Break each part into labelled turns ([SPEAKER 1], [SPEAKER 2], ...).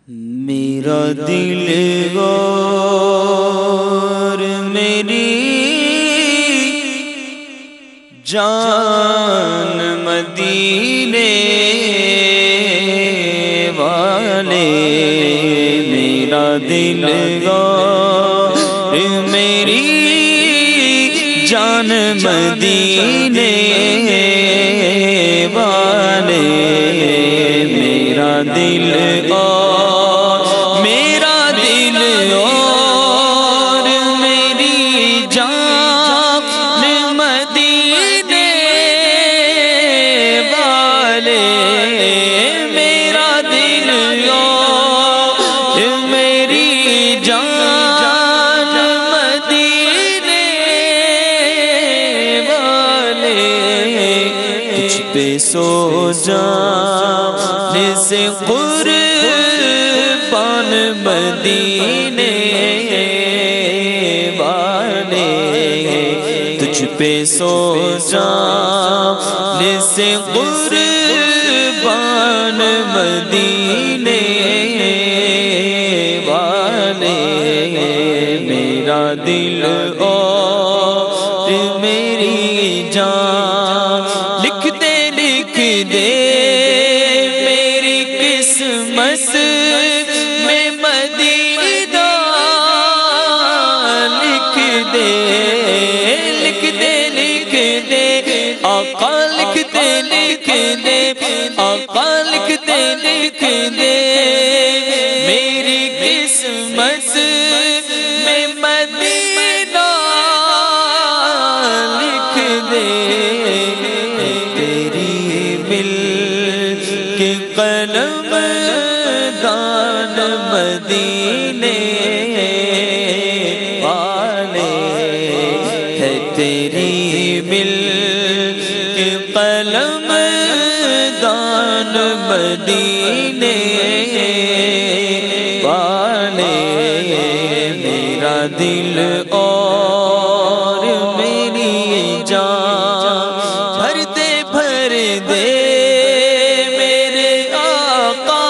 [SPEAKER 1] میرا دل اور میری جان مدینے والے، میرا دل اور میری جان مدینے والے، میرا دل اور میرا دل اور میری جان مدینے والے، میرا دل اور میری جان مدینے والے، تجھ پہ سو جانے سے قربان مدینے والے، تجھ پہ سو جانے سے قربان مدینے والے، میرا دل اور میری جان، لکھ دے میری قسمت میں مدینہ، لکھ دے آقا، لکھ دے آقا، لکھ دے میری قسمت میں مدینہ، لکھ دے تیری مل کے قلم دان مدینے والے، ہے تیری مل کے قلم دان مدینے والے، میرا دل اور میری جان، بھر دے میرے آقا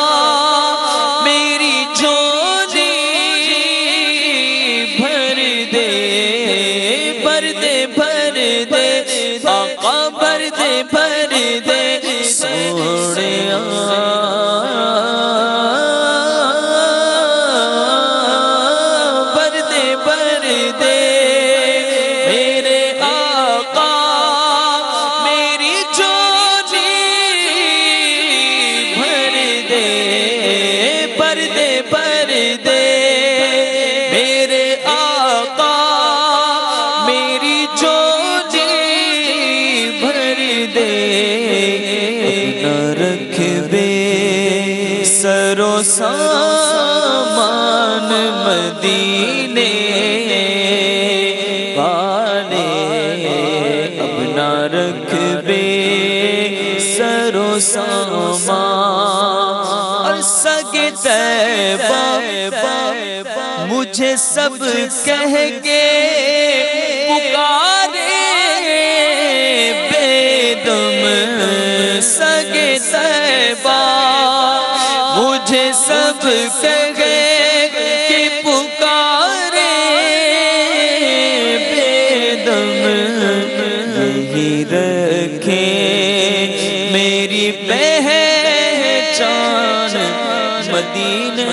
[SPEAKER 1] میری جھولی، بھر دے آقا، بھر دے سوڑیا، بھر دے میرے آقا میری جھولی، بھر دے میرے آقا میری جھولی، بھر دے نہ رکھ بے سر و سامان مدینے والے، اب نہ رکھ بے سر و سامان، اور سگے طیبہ مجھے سب کہہ کے پکارے بے دم، سگے طیبہ مجھے سب کہہ کے پکارے بے دم، یہی رکھیں میری پہچان مدینے